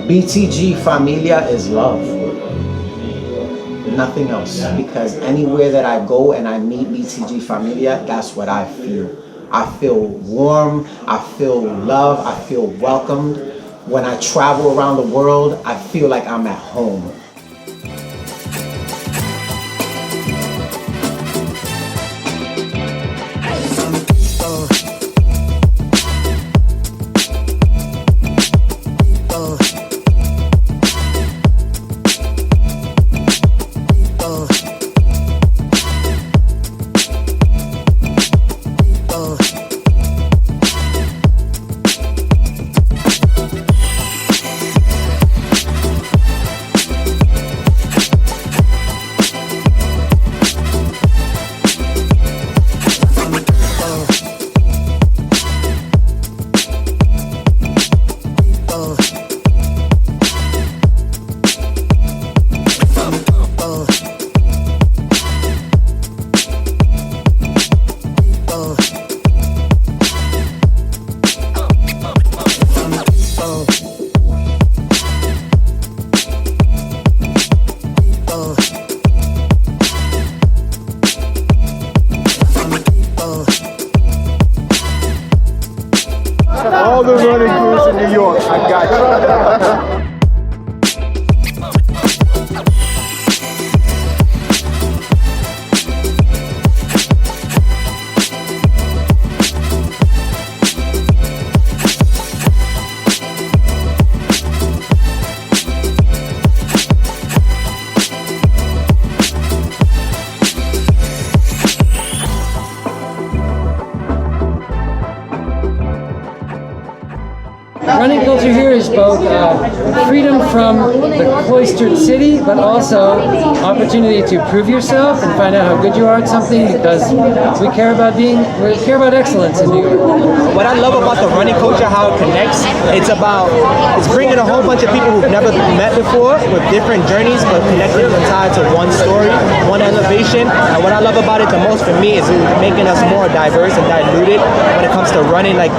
BTG familia is love. Nothing else. Because anywhere that I go and I meet BTG familia, that's what I feel. I feel warm, I feel love, I feel welcomed. When I travel around the world, I feel like I'm at home. All the running crews in New York, I got you. Running culture here is both freedom from the cloistered city, but also opportunity to prove yourself and find out how good you are at something, because we care about excellence in New York. What I love about the running culture, how it connects, it's bringing a whole bunch of people who've never met before with different journeys, but connecting them tied to one story, one elevation. And what I love about it the most for me is making us more diverse and diluted when it comes to running. Like,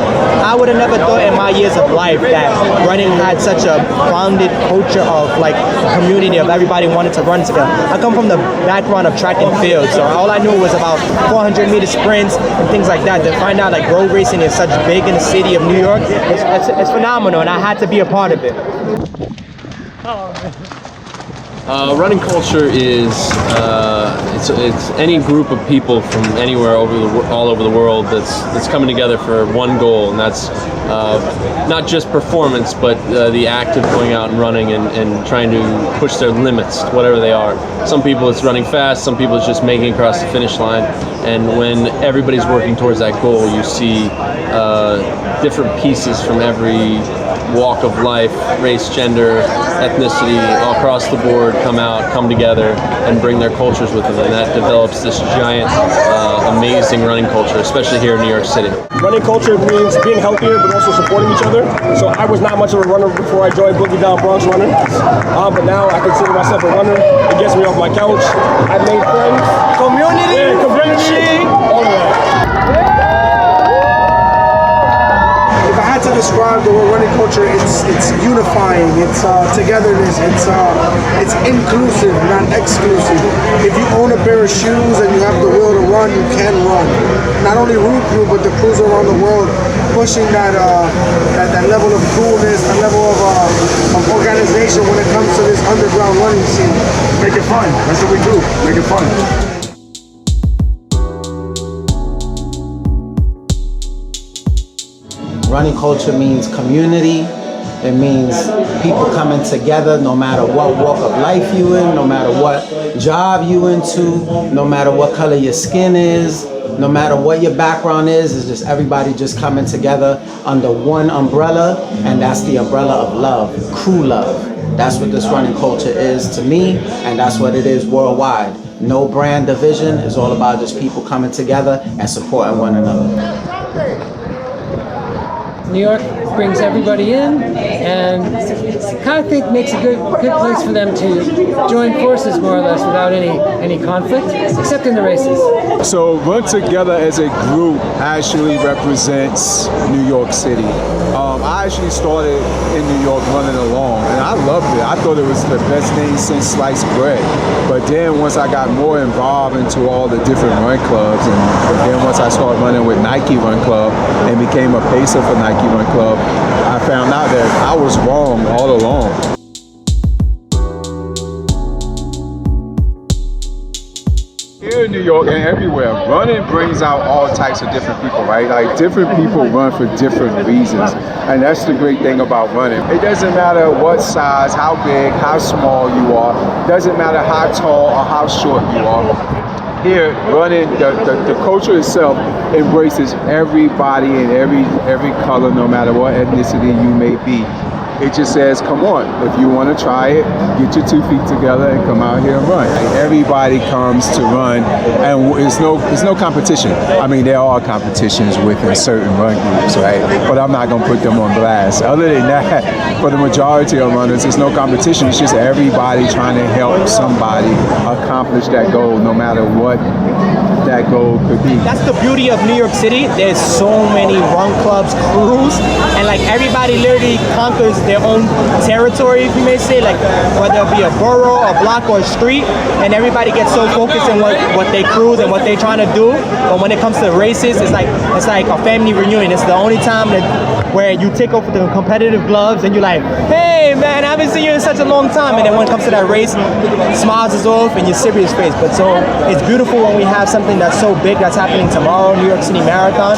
I would have never thought in my years of life that running had such a founded culture of like a community of everybody wanting to run together. I come from the background of track and field, so all I knew was about 400-meter sprints and things like that. To find out like road racing is such big in the city of New York, it's phenomenal, and I had to be a part of it. Running culture is it's any group of people from anywhere all over the world that's coming together for one goal, and that's not just performance, but the act of going out and running and trying to push their limits, whatever they are. Some people it's running fast, some people it's just making it across the finish line, and when everybody's working towards that goal, you see different pieces from every walk of life, race, gender, ethnicity, all across the board come together and bring their cultures with them, and that develops this giant, amazing running culture, especially here in New York City. Running culture means being healthier, but also supporting each other. So I was not much of a runner before I joined Boogie Down Bronx running, but now I consider myself a runner. It gets me off my couch. I made friends. Community, all of that. If I had to describe the word running culture, it's unifying, it's togetherness, it's inclusive, not exclusive. If you own a pair of shoes and you have the will to run, you can run. Not only root crew, but the crews around the world pushing that level of coolness, that level of organization when it comes to this underground running scene. Make it fun. That's what we do. Make it fun. Running culture means community. It means people coming together no matter what walk of life you in, no matter what job you into, no matter what color your skin is, no matter what your background is. It's just everybody just coming together under one umbrella, and that's the umbrella of love, crew love. That's what this running culture is to me, and that's what it is worldwide. No brand division. It's all about just people coming together and supporting one another. New York brings everybody in, and it's kind I think makes a good place for them to join forces more or less without any conflict, except in the races. So Run Together as a group actually represents New York City. I actually started in New York running alone, and I loved it. I thought it was the best thing since sliced bread. But then once I got more involved into all the different run clubs, and then once I started running with Nike Run Club and became a pacer for Nike Run Club, I found out that I was wrong all along. Here in New York and everywhere, running brings out all types of different people, right? Like different people run for different reasons. And that's the great thing about running. It doesn't matter what size, how big, how small you are. Doesn't matter how tall or how short you are. Here, running, the culture itself embraces everybody in every color, no matter what ethnicity you may be. It just says, come on, if you want to try it, get your 2 feet together and come out here and run. Like, everybody comes to run, and it's no competition. I mean, there are competitions within certain run groups, right? But I'm not going to put them on blast. Other than that, for the majority of runners, there's no competition. It's just everybody trying to help somebody accomplish that goal, no matter what that goal could be. That's the beauty of New York City. There's so many run clubs, crews, and like everybody literally conquers their own territory, if you may say, like whether it be a borough, a block, or a street, and everybody gets so focused on what they cruise and what they're trying to do. But when it comes to races, it's like a family reunion. It's the only time where you take off the competitive gloves and you're like, hey man, I haven't seen you in such a long time. And then when it comes to that race, smiles is off and your serious face. But so it's beautiful when we have something that's so big that's happening tomorrow, New York City Marathon.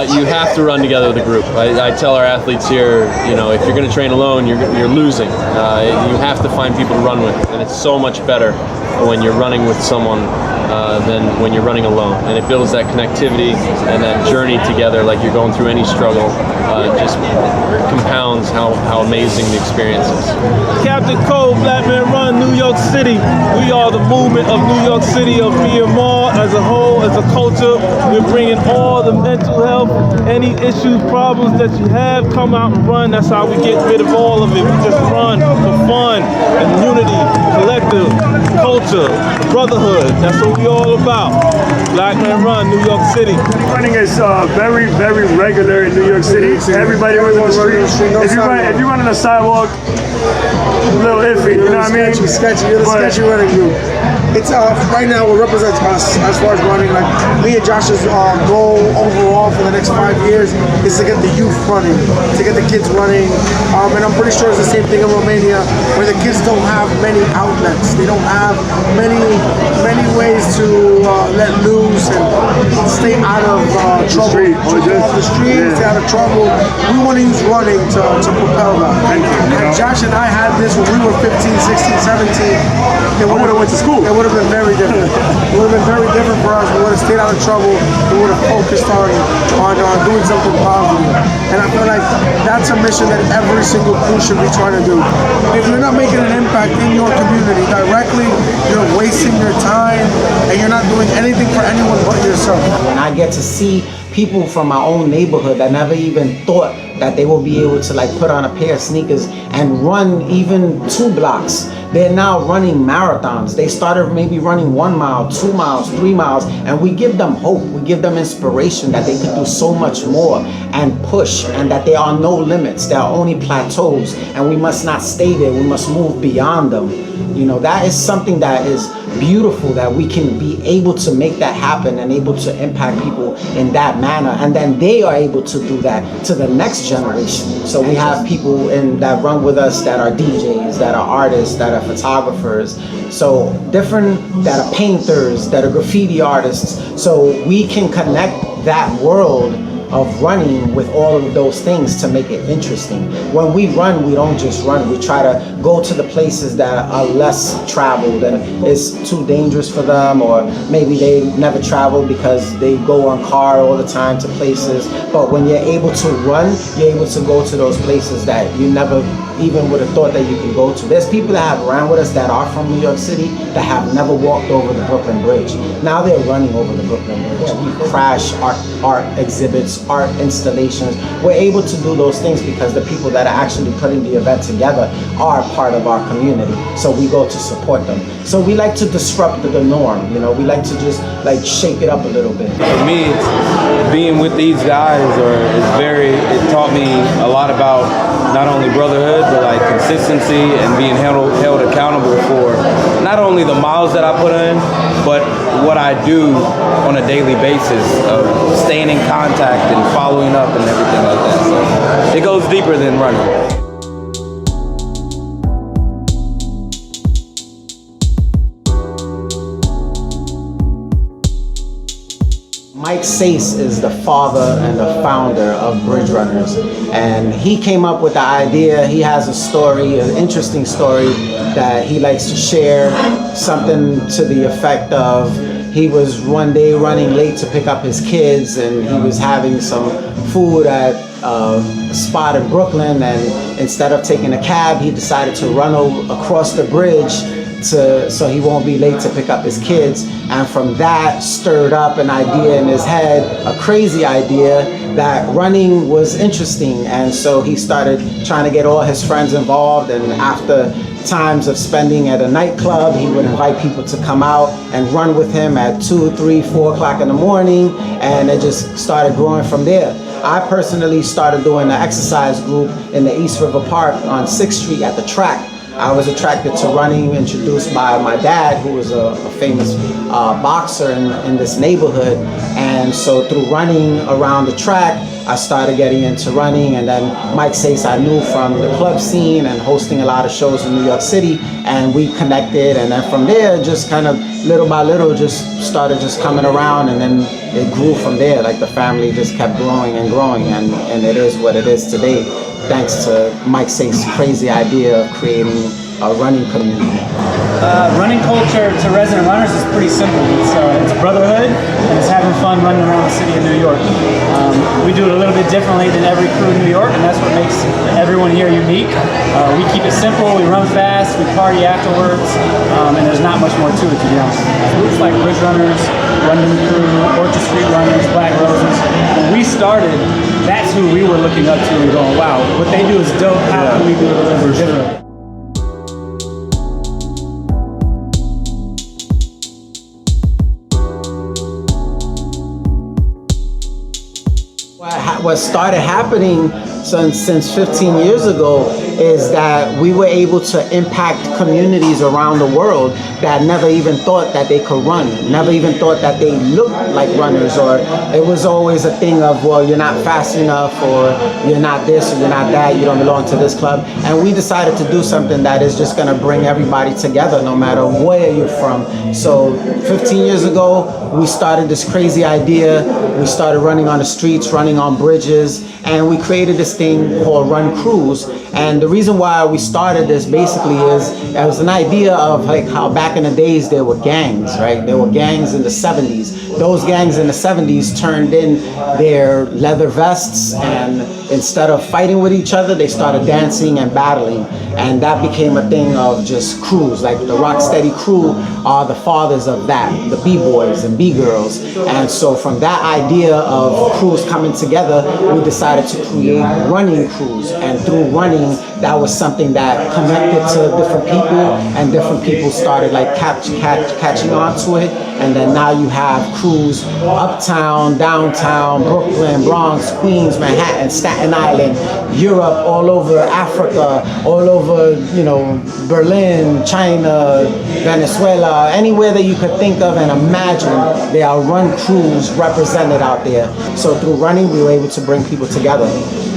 You have to run together with a group. I tell our athletes here, you know, if you're going to train alone, you're losing. You have to find people to run with, and it's so much better when you're running with someone than when you're running alone. And it builds that connectivity and that journey together, like you're going through any struggle, just compounds how amazing the experience is. Captain Cole, Black Man Run, New York City. We are the movement of New York City, of BMR as a whole, as a culture. We're bringing all the mental health, any issues, problems that you have, come out and run. That's how we get rid of all of it. We just run for fun and unity, collective, culture, brotherhood. That's what we all about. Black Man Run, New York City. Running is very, very regular in New York City. Everybody runs on the street. If you run on the sidewalk, a little iffy, you know what I mean? Sketchy, you're the sketchy running group. It's right now what represents us as far as running. Like me and Josh's goal overall for the next 5 years is to get the youth running, to get the kids running. And I'm pretty sure it's the same thing in Romania, where the kids don't have many outlets. They don't have many ways to let loose and stay out of trouble. Off the street, stay out of trouble. We want to use running to propel that. And Josh and I had this when we were 15, 16, 17. It would have went to school. It would have been very different. It would have been very different for us. We would have stayed out of trouble. We would have focused on doing something positive. And I feel like that's a mission that every single crew should be trying to do. If you're not making an impact in your community directly, you're wasting your time and you're not doing anything for anyone but yourself. And I get to see people from my own neighborhood that never even thought that they will be able to like put on a pair of sneakers and run even 2 blocks. They're now running marathons. They started maybe running 1 mile, 2 miles, 3 miles, and we give them hope. We give them inspiration that they could do so much more and push, and that there are no limits. There are only plateaus, and we must not stay there. We must move beyond them. You know, that is something that is beautiful, that we can be able to make that happen and able to impact people in that manner. And then they are able to do that to the next generation. So we have people that run with us that are DJs, that are artists, that are photographers. So different, that are painters, that are graffiti artists. So we can connect that world of running with all of those things to make it interesting. When we run, we don't just run. We try to go to the places that are less traveled and it's too dangerous for them, or maybe they never traveled because they go on car all the time to places. But when you're able to run, you're able to go to those places that you never even would have thought that you could go to. There's people that have ran with us that are from New York City that have never walked over the Brooklyn Bridge. Now they're running over the Brooklyn Bridge. We crash our art exhibits, art installations. We're able to do those things because the people that are actually putting the event together are part of our community. So we go to support them. So we like to disrupt the norm, you know, we like to just like shake it up a little bit. For me, it's being with these guys it taught me a lot about not only brotherhood, but like consistency and being held accountable for not only the miles that I put in, but what I do on a daily basis of staying in contact and following up and everything like that. So it goes deeper than running. Mike Sace is the father and the founder of Bridge Runners, and he came up with the idea. He has a story, an interesting story that he likes to share, something to the effect of he was one day running late to pick up his kids, and he was having some food at a spot in Brooklyn, and instead of taking a cab, he decided to run across the bridge so he won't be late to pick up his kids. And from that stirred up an idea in his head, a crazy idea, that running was interesting. And so he started trying to get all his friends involved, and after times of spending at a nightclub, he would invite people to come out and run with him at 2, 3, 4 o'clock in the morning, and it just started growing from there. I personally started doing an exercise group in the East River Park on 6th Street at the track. I was attracted to running, introduced by my dad, who was a famous boxer in this neighborhood. And so through running around the track, I started getting into running. And then Mike Sace I knew from the club scene and hosting a lot of shows in New York City, and we connected. And then from there, just kind of little by little, just started just coming around, and then it grew from there. Like the family just kept growing and growing, and it is what it is today, thanks to Mike Sace's crazy idea of creating a running community. Running culture to resident runners is pretty simple. It's a brotherhood, and it's having fun running around the city of New York. We do it a little bit differently than every crew in New York, and that's what makes everyone here unique. We keep it simple, we run fast, we party afterwards, and there's not much more to it, to be honest. Groups like Bridge Runners, London Crew, Orchard Street Runners, Black Roses, when we started, that's who we were looking up to and going, wow, what they do is dope, how can we do it a little bit differently? What started happening since 15 years ago is that we were able to impact communities around the world that never even thought that they could run, never even thought that they looked like runners, or it was always a thing of, well, you're not fast enough, or you're not this, or you're not that, you don't belong to this club. And we decided to do something that is just gonna bring everybody together no matter where you're from. So 15 years ago, we started this crazy idea. We started running on the streets, running on bridges, and we created this thing called Run Cruise. And the reason why we started this basically is it was an idea of like how back in the days there were gangs, right? There were gangs in the 70s. Those gangs in the 70s turned in their leather vests, and instead of fighting with each other, they started dancing and battling. And that became a thing of just crews. Like the Rocksteady crew are the fathers of that, the B-boys and B-girls. And so from that idea of crews coming together, we decided to create running crews. And through running, that was something that connected to different people, and different people started like catching on to it. And then now you have crews uptown, downtown, Brooklyn, Bronx, Queens, Manhattan, Staten Island, Europe, all over Africa, all over, you know, Berlin, China, Venezuela, anywhere that you could think of and imagine, there are run crews represented out there. So through running, we were able to bring people together.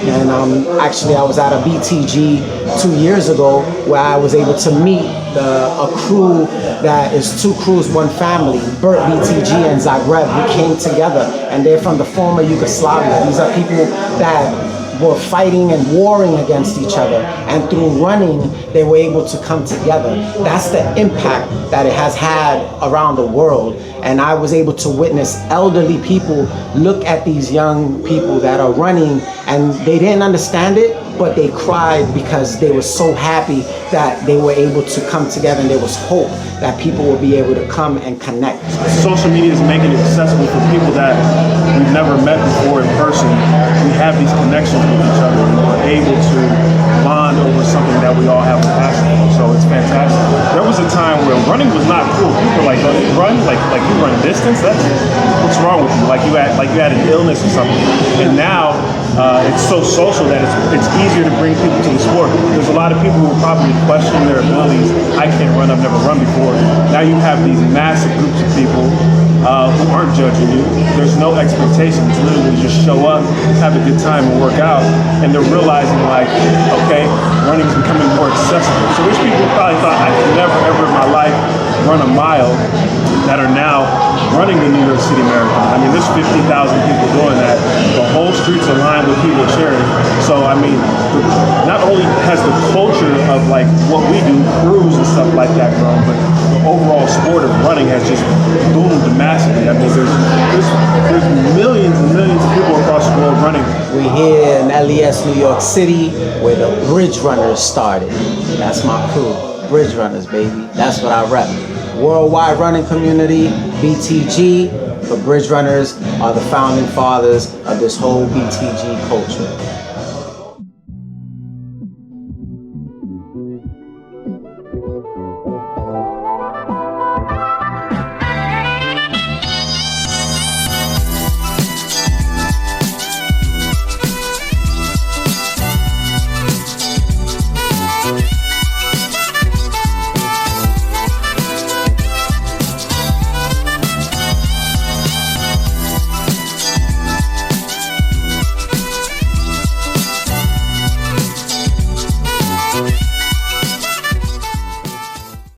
And actually, I was at a BTG 2 years ago where I was able to meet a crew that is 2 crews, 1 family, Burt BTG and Zagreb, who came together, and they're from the former Yugoslavia. These are people that were fighting and warring against each other, and through running they were able to come together. That's the impact that it has had around the world. And I was able to witness elderly people look at these young people that are running, and they didn't understand it, but they cried because they were so happy that they were able to come together, and there was hope that people will be able to come and connect. Social media is making it accessible for people that we've never met before in person. We have these connections with each other, and we're able to bond over something that we all have a passion for. So it's fantastic. There was a time where running was not cool. People were like, "Oh, you run? Like you run distance? What's wrong with you? Like you had an illness or something." And now it's so social that it's easier to bring people to the sport. There's a lot of people who probably question their abilities. I can't run. I've never run before. Now you have these massive groups of people who aren't judging you. There's no expectations. Literally just show up, have a good time, and work out. And they're realizing like, okay, running is becoming more accessible. So there's people who probably thought I could never ever in my life run a mile that are now running the New York City Marathon. I mean, there's 50,000 people doing that. The whole streets are lined with people cheering. So, I mean, not only has the culture of like what we do, crews and stuff like that grown, but the overall sport of running has just boomed massively. I mean, there's millions and millions of people across the world running. We're here in LES, New York City, where the Bridge Runners started. That's my crew. Bridge Runners, baby. That's what I rep. Worldwide running community, BTG, but Bridge Runners are the founding fathers of this whole BTG culture.